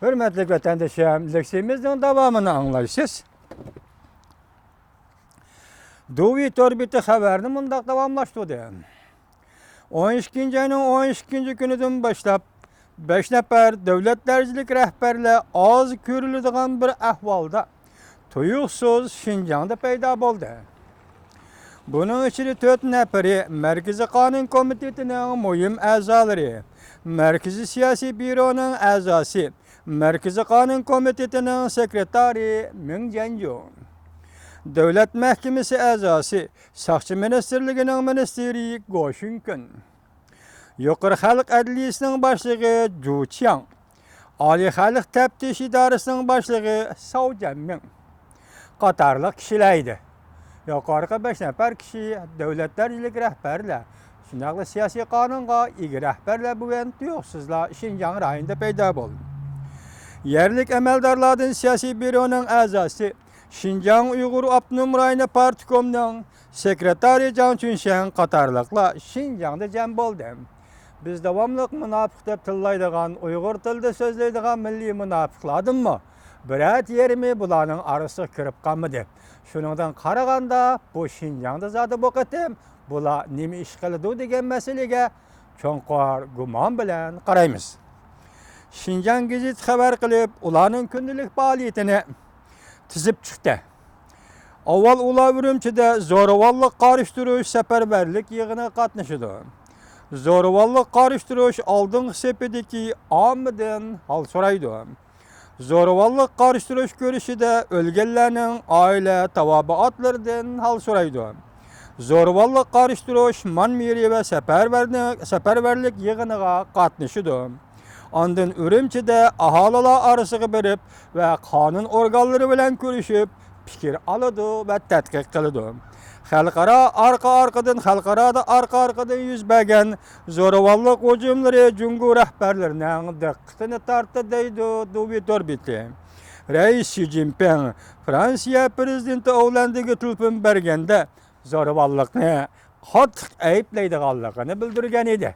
Hürmetli vatandaşlarım, leksimizin devamını anlayışız. Duvi torbiti haberini mundaq davamlaştırdı. 12. ayının 12. günüdün başlap 5 nefer devletlercilik rehberle az görülüdüğün bir ahvalda tuyuqsuz Şinjan'da peyda oldu. Bunun içinde 4 neferi Merkezi Kanun Komitetinin mühim azaları, Merkezi Siyasi Büro'nun azası, Merkezi Kanun Komitetinin sekreteri Ming Jianjun, Devlet Mahkemesi azası, Sakçı Ministerliğinin Ministeri Go Xunkun, Yuqori Xalq Adliyesining başlığı Zhu Qiang, Oliy Xalq Teftiş İdarəsining başlığı Sao Jianming qatarlıq kişilerdi. Yuqorqi 5 nefer kişi devletlercilik rehberler, şundaqla siyasi kanunga igi rehberler bugün tuyuqsuzla Şinjan rayonunda peyda oldu. Yerlik emeldarlardan siyasi büronun azası, Şinjan Uyghur Abnum Rayonu Partikomu'nun sekreteri Zhang Chunsheng qatarlıqla Şinjan'da cem oldu. Biz davamlıq münafıq dep tıllaydıgan, Uyghur tilde sözleydigan milli münafıqladın mı? Birat yerimi bulanın arası kirip qalmadı. Şunundan qaraganda bu Şinjan'da zadı bu qitim, bula nemi iş qiladi degan meselege cho'nqor gumon bilan qaraymiz. Şinjan gazeti xabar qilib, ularning kunlik faoliyatini tizib chiqdi. Avval ular Urumchida zo'ravonlik qarıştırış safarbarlik yig'ini qatnashdi. Zo'ravonlik qarıştırış oldingi sepidagi ommidan hal so'raydi. Zo'ravonlik qarıştırış görüşüde ölgenlerinin aile tavabuatlaridan hal so'raydi. Zo'ravonlik qarıştırış manmiri ve seferberlik yig'iniga qatnashdi. Ondan Urumchida aholilar arasiga berib ve kanun organları bilan ko'rishib, fikir aladi ve tadqiq qiladi. Xalqaro arqa-arqadan yuz bergan zo'ravonlik hujumlari Jungo rahbarlarining diqqatini tortdi deydi Duvi torbiti. Reis Xi Jinping Fransiya prezidenti Hollandaga telefon berganda zo'ravonlikni qattiq ayblaydiganligini bildirgan edi.